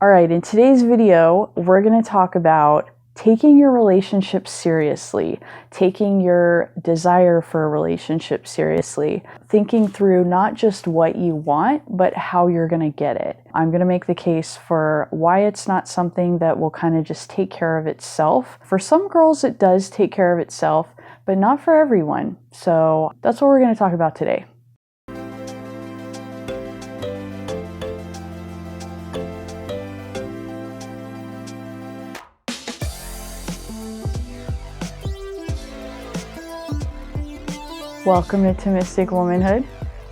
All right, in today's video, we're going to talk about taking your relationship seriously, taking your desire for a relationship seriously, thinking through not just what you want, but how you're going to get it. I'm going to make the case for why it's not something that will kind of just take care of itself. For some girls, it does take care of itself, but not for everyone. So that's what we're going to talk about today. Welcome to Thomistic Womanhood.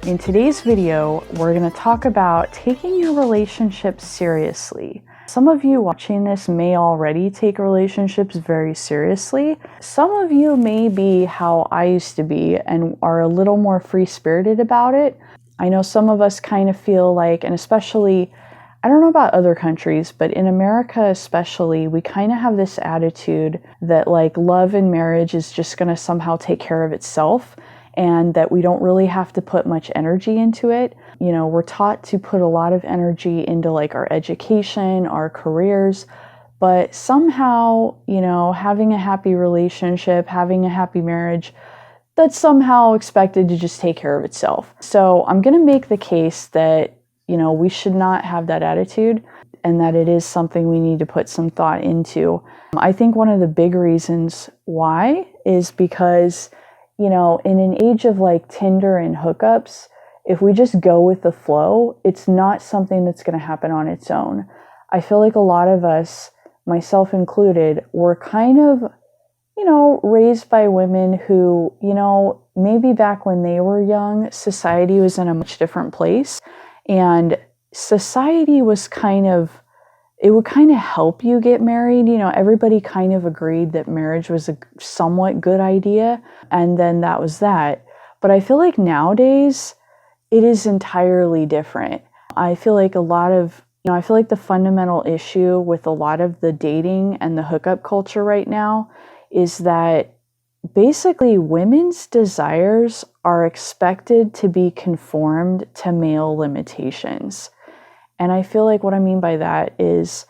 In today's video, we're going to talk about taking your relationship seriously. Some of you watching this may already take relationships very seriously. Some of you may be how I used to be and are a little more free-spirited about it. I know some of us kind of feel like, and especially, I don't know about other countries, but in America especially, we kind of have this attitude that like love and marriage is just going to somehow take care of itself, and that we don't really have to put much energy into it. You know, we're taught to put a lot of energy into like our education, our careers, but somehow, you know, having a happy relationship, having a happy marriage, that's somehow expected to just take care of itself. So I'm going to make the case that, you know, we should not have that attitude and that it is something we need to put some thought into. I think one of the big reasons why is because, you know, in an age of like Tinder and hookups, if we just go with the flow, it's not something that's going to happen on its own. I feel like a lot of us, myself included, were kind of, you know, raised by women who, you know, maybe back when they were young, society was in a much different place. And society was it would kind of help you get married. You know, everybody kind of agreed that marriage was a somewhat good idea, and then that was that. But I feel like nowadays, it is entirely different. I feel like I feel like the fundamental issue with a lot of the dating and the hookup culture right now is that basically women's desires are expected to be conformed to male limitations. And I feel like what I mean by that is,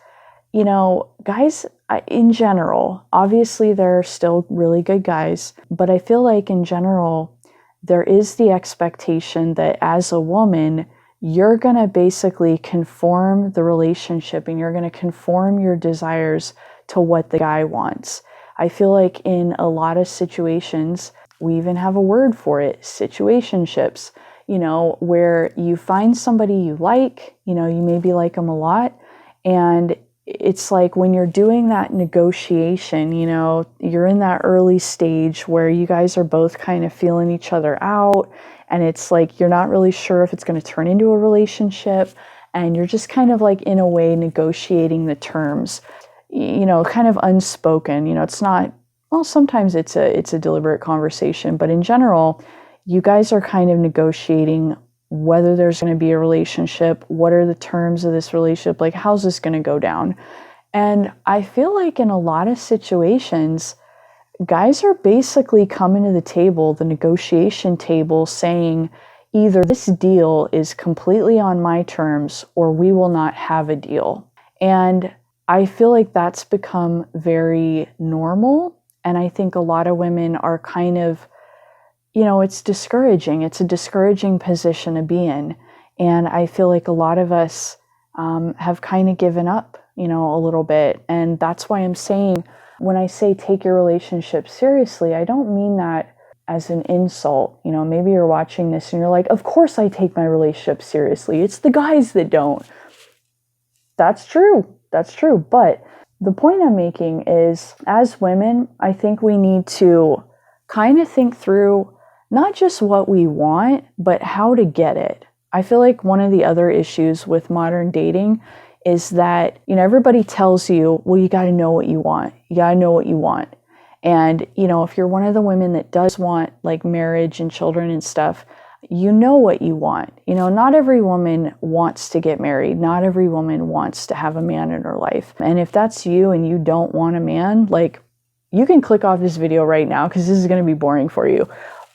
you know, guys, in general, obviously there are still really good guys, but I feel like in general, there is the expectation that as a woman, you're going to basically conform the relationship and you're going to conform your desires to what the guy wants. I feel like in a lot of situations, we even have a word for it, situationships, you know, where you find somebody you like, you know, you maybe like them a lot. And it's like when you're doing that negotiation, you know, you're in that early stage where you guys are both kind of feeling each other out. And it's like, you're not really sure if it's going to turn into a relationship. And you're just kind of like, in a way, negotiating the terms, you know, kind of unspoken. You know, it's not, well, sometimes it's a deliberate conversation, but in general, you guys are kind of negotiating whether there's going to be a relationship, what are the terms of this relationship, like how's this going to go down? And I feel like in a lot of situations, guys are basically coming to the table, the negotiation table, saying either this deal is completely on my terms or we will not have a deal. And I feel like that's become very normal. And I think a lot of women are kind of, you know, it's discouraging. It's a discouraging position to be in. And I feel like a lot of us have kind of given up, you know, a little bit. And that's why I'm saying, when I say take your relationship seriously, I don't mean that as an insult. You know, maybe you're watching this and you're like, of course I take my relationship seriously. It's the guys that don't. That's true. That's true. But the point I'm making is, as women, I think we need to kind of think through not just what we want, but how to get it. I feel like one of the other issues with modern dating is that, you know, everybody tells you, well, you got to know what you want. You got to know what you want. And, you know, if you're one of the women that does want like marriage and children and stuff, you know what you want. You know, not every woman wants to get married. Not every woman wants to have a man in her life. And if that's you and you don't want a man, like, you can click off this video right now because this is going to be boring for you.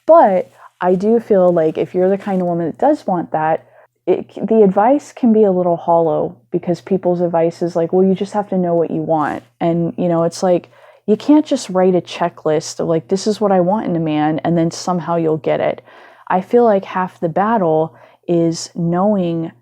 But I do feel like if you're the kind of woman that does want that, the advice can be a little hollow because people's advice is like, well, you just have to know what you want. And, it's like, you can't just write a checklist of like, this is what I want in a man, and then somehow you'll get it. I feel like half the battle is knowing,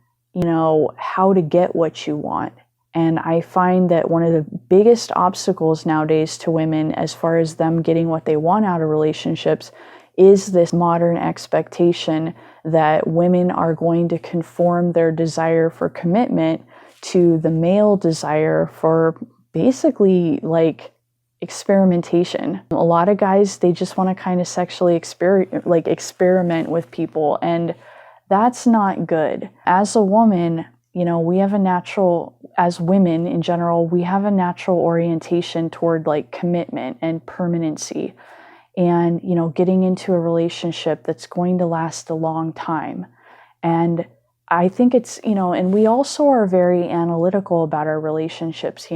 how to get what you want. And I find that one of the biggest obstacles nowadays to women, as far as them getting what they want out of relationships, is this modern expectation that women are going to conform their desire for commitment to the male desire for basically like experimentation. A lot of guys, they just want to kind of sexually experiment with people, and that's not good. As a woman, we have a natural, as women in general, we have a natural orientation toward like commitment and permanency and, getting into a relationship that's going to last a long time. And I think it's, and we also are very analytical about our relationships,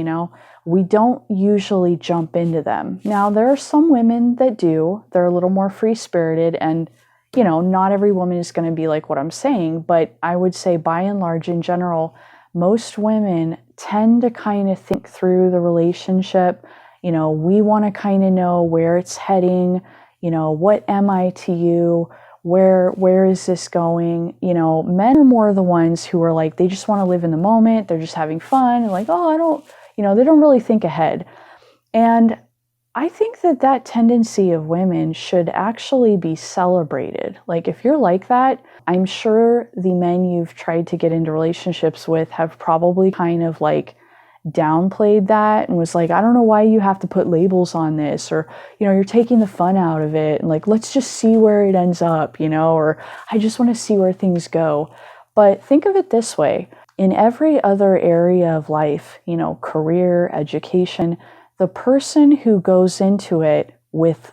we don't usually jump into them. Now, there are some women that do, they're a little more free-spirited, and not every woman is going to be like what I'm saying, but I would say by and large, in general, most women tend to kind of think through the relationship. We want to kind of know where it's heading, what am I to you? Where is this going? Men are more the ones who are like, they just want to live in the moment. They're just having fun and like, oh, they don't really think ahead. And I think that tendency of women should actually be celebrated. Like, if you're like that, I'm sure the men you've tried to get into relationships with have probably kind of like downplayed that and was like, I don't know why you have to put labels on this, or, you're taking the fun out of it. And like, let's just see where it ends up, or I just want to see where things go. But think of it this way. In every other area of life, career, education, the person who goes into it with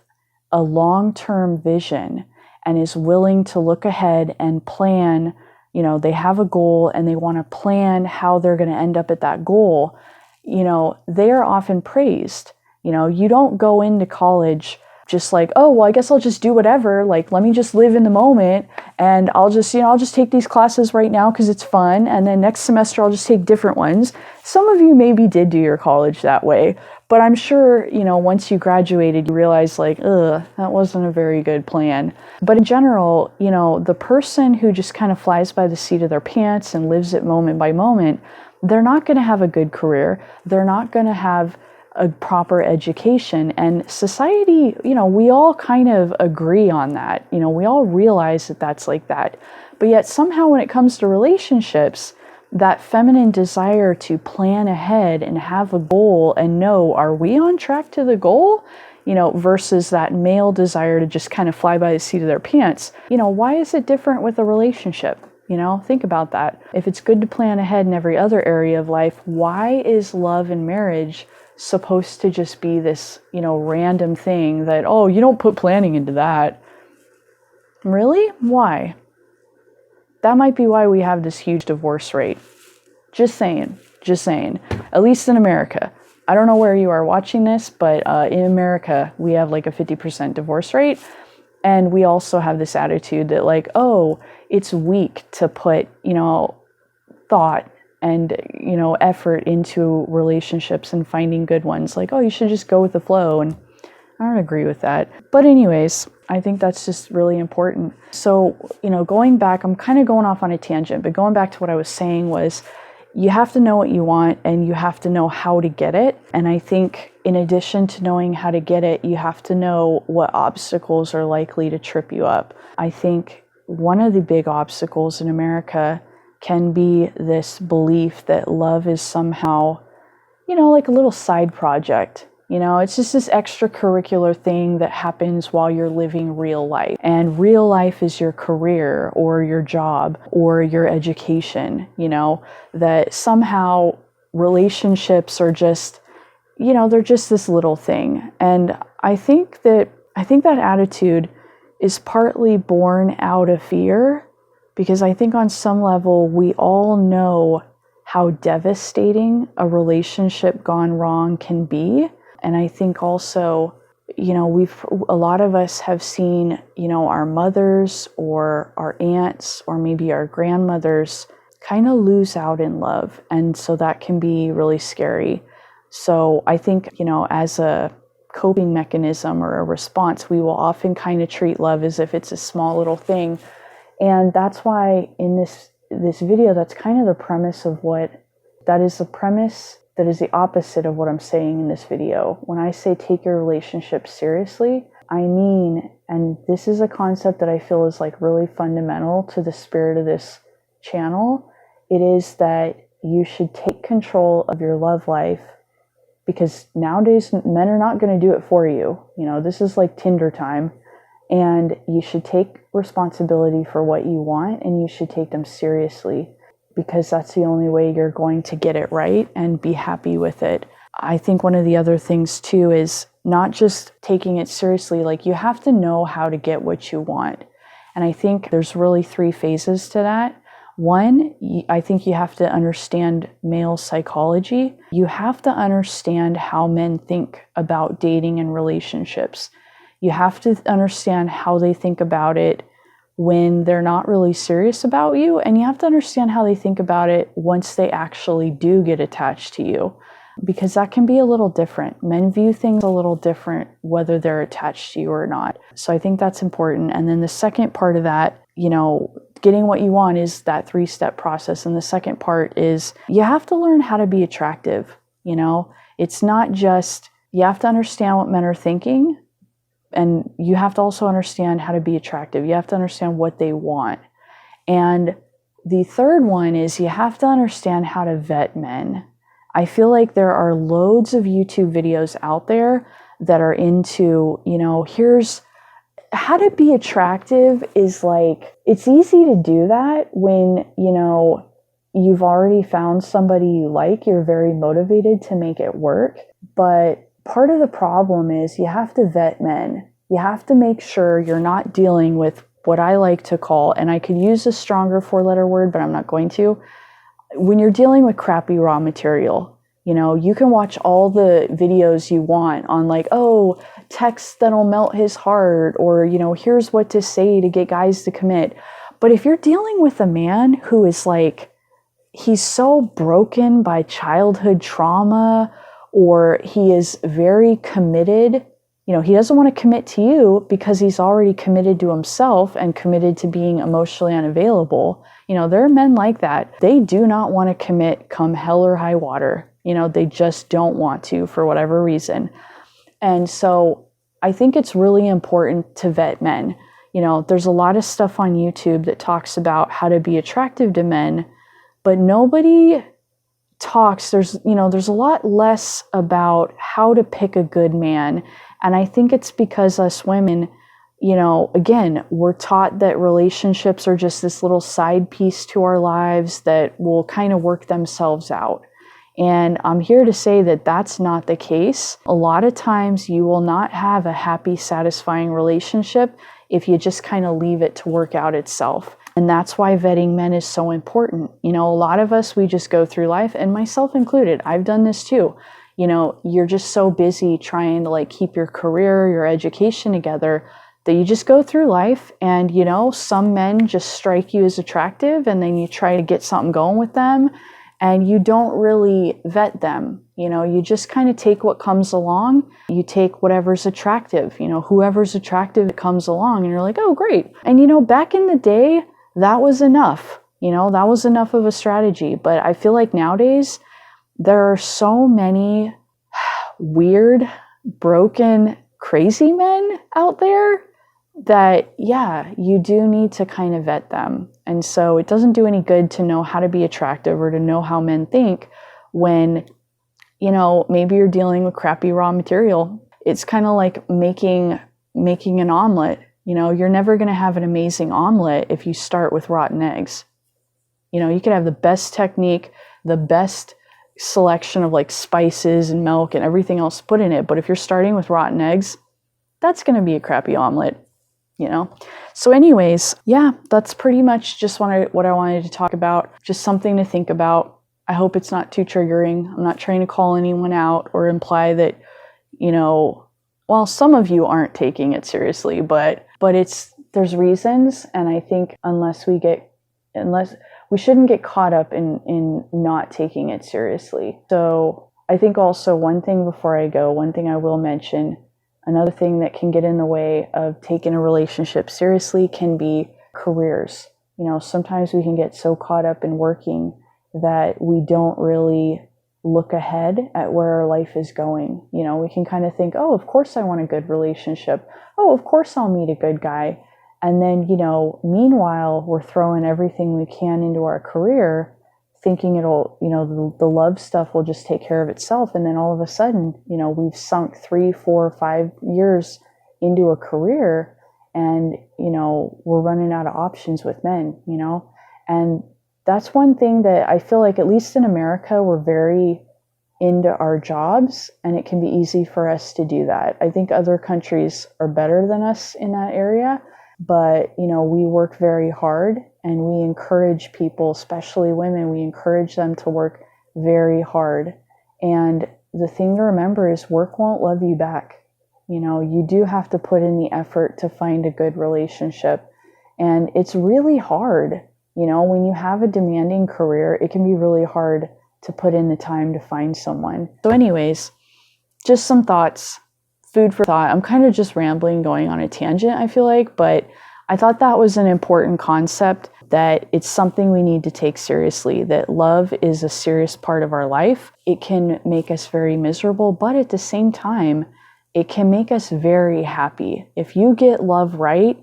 a long-term vision and is willing to look ahead and plan, they have a goal and they want to plan how they're going to end up at that goal, they are often praised. You don't go into college just like, oh, well, I guess I'll just do whatever. Like, let me just live in the moment and I'll just take these classes right now because it's fun. And then next semester, I'll just take different ones. Some of you maybe did do your college that way, but I'm sure, once you graduated, you realized like, that wasn't a very good plan. But in general, the person who just kind of flies by the seat of their pants and lives it moment by moment, they're not going to have a good career. They're not going to have a proper education. And society, we all kind of agree on that. We all realize that that's like that. But yet somehow when it comes to relationships, that feminine desire to plan ahead and have a goal and know, are we on track to the goal? Versus that male desire to just kind of fly by the seat of their pants. Why is it different with a relationship? Think about that. If it's good to plan ahead in every other area of life, why is love and marriage supposed to just be this, random thing that, oh, you don't put planning into that? Really? Why? That might be why we have this huge divorce rate. Just saying. At least in America. I don't know where you are watching this, but in America, we have like a 50% divorce rate. And we also have this attitude that like, oh, it's weak to put, thought and, effort into relationships and finding good ones. Like, oh, you should just go with the flow. And I don't agree with that. But anyways, I think that's just really important. So, going back, I'm kind of going off on a tangent, but going back to what I was saying was, you have to know what you want and you have to know how to get it. And I think in addition to knowing how to get it, you have to know what obstacles are likely to trip you up. I think one of the big obstacles in America can be this belief that love is somehow, like a little side project. It's just this extracurricular thing that happens while you're living real life. And real life is your career or your job or your education, that somehow relationships are just, they're just this little thing. And I think that attitude is partly born out of fear, because I think on some level we all know how devastating a relationship gone wrong can be. And I think also, a lot of us have seen, our mothers or our aunts or maybe our grandmothers kind of lose out in love. And so that can be really scary. So I think, as a coping mechanism or a response, we will often kind of treat love as if it's a small little thing. And that's why in this video, that's kind of the premise of that is the opposite of what I'm saying in this video. When I say take your relationship seriously, I mean, and this is a concept that I feel is like really fundamental to the spirit of this channel, it is that you should take control of your love life, because nowadays men are not going to do it for you. This is like Tinder time, and you should take responsibility for what you want, and you should take them seriously, because that's the only way you're going to get it right and be happy with it. I think one of the other things too is not just taking it seriously, like you have to know how to get what you want. And I think there's really 3 phases to that. One, I think you have to understand male psychology. You have to understand how men think about dating and relationships. You have to understand how they think about it when they're not really serious about you, and you have to understand how they think about it once they actually do get attached to you, because that can be a little different. Men view things a little different whether they're attached to you or not. So I think that's important. And then the second part of that, getting what you want is that 3-step process. And the second part is you have to learn how to be attractive. It's not just, you have to understand what men are thinking, and you have to also understand how to be attractive. You have to understand what they want. And the third one is you have to understand how to vet men. I feel like there are loads of YouTube videos out there that are into, here's how to be attractive. Is like, it's easy to do that when, you've already found somebody you like, you're very motivated to make it work. But part of the problem is you have to vet men. You have to make sure you're not dealing with what I like to call, and I could use a stronger 4-letter word, but I'm not going to. When you're dealing with crappy raw material, you can watch all the videos you want on like, texts that'll melt his heart, or, here's what to say to get guys to commit. But if you're dealing with a man who is like, he's so broken by childhood trauma, or he is very committed, he doesn't want to commit to you because he's already committed to himself and committed to being emotionally unavailable. There are men like that. They do not want to commit come hell or high water. They just don't want to for whatever reason. And so I think it's really important to vet men. There's a lot of stuff on YouTube that talks about how to be attractive to men, but nobody talks, there's a lot less about how to pick a good man. And I think it's because us women, again, we're taught that relationships are just this little side piece to our lives that will kind of work themselves out. And I'm here to say that that's not the case. A lot of times you will not have a happy, satisfying relationship if you just kind of leave it to work out itself. And that's why vetting men is so important. A lot of us, we just go through life, and myself included, I've done this too. You're just so busy trying to like keep your career, your education together, that you just go through life, and some men just strike you as attractive, and then you try to get something going with them, and you don't really vet them. You just kind of take what comes along. You take whatever's attractive, whoever's attractive that comes along, and you're like, oh, great. And back in the day, that was enough. That was enough of a strategy. But I feel like nowadays there are so many weird, broken, crazy men out there that, you do need to kind of vet them. And so it doesn't do any good to know how to be attractive or to know how men think when, maybe you're dealing with crappy raw material. It's kind of like making an omelet. You're never going to have an amazing omelet if you start with rotten eggs. You could have the best technique, the best selection of like spices and milk and everything else put in it. But if you're starting with rotten eggs, that's going to be a crappy omelet, So anyways, that's pretty much just what I wanted to talk about. Just something to think about. I hope it's not too triggering. I'm not trying to call anyone out or imply that, well, some of you aren't taking it seriously, but there's reasons, and I think unless we shouldn't get caught up in not taking it seriously. So I think also one thing I will mention, another thing that can get in the way of taking a relationship seriously can be careers. Sometimes we can get so caught up in working that we don't really look ahead at where our life is going. We can kind of think, oh, of course I want a good relationship. Oh, of course I'll meet a good guy. And then, meanwhile, we're throwing everything we can into our career, thinking it'll, the love stuff will just take care of itself. And then all of a sudden, we've sunk 3, 4, 5 years into a career, and, we're running out of options with men, and that's one thing that I feel like, at least in America, we're very into our jobs, and it can be easy for us to do that. I think other countries are better than us in that area, but, we work very hard, and we encourage people, especially women, we encourage them to work very hard. And the thing to remember is work won't love you back. You do have to put in the effort to find a good relationship. And it's really hard. When you have a demanding career, it can be really hard to put in the time to find someone. So anyways, just some thoughts, food for thought. I'm kind of just rambling, going on a tangent, I feel like, but I thought that was an important concept, that it's something we need to take seriously, that love is a serious part of our life. It can make us very miserable, but at the same time, it can make us very happy. If you get love right,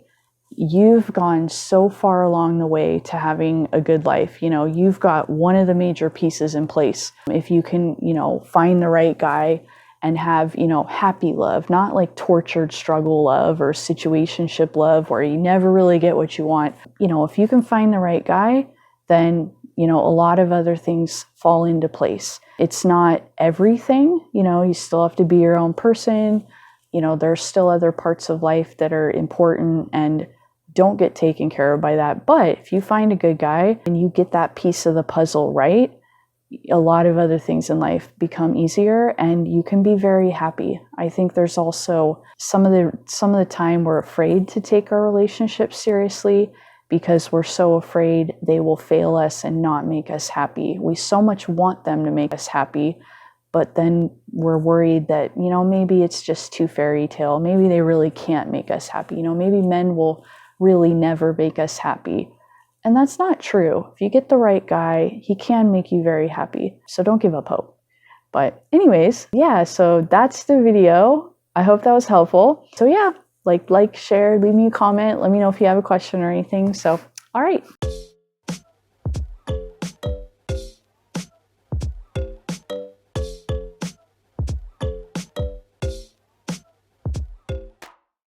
you've gone so far along the way to having a good life. You've got one of the major pieces in place. If you can, find the right guy and have, happy love, not like tortured struggle love or situationship love where you never really get what you want. If you can find the right guy, then, a lot of other things fall into place. It's not everything, you still have to be your own person. There's still other parts of life that are important and don't get taken care of by that. But if you find a good guy and you get that piece of the puzzle right, a lot of other things in life become easier and you can be very happy. I think there's also some of the time we're afraid to take our relationships seriously because we're so afraid they will fail us and not make us happy. We so much want them to make us happy, but then we're worried that, maybe it's just too fairy tale. Maybe they really can't make us happy. Maybe men will really never make us happy. And that's not true. If you get the right guy, he can make you very happy. So don't give up hope. But anyways, yeah, so that's the video. I hope that was helpful. So yeah, like, share, leave me a comment. Let me know if you have a question or anything. So, all right.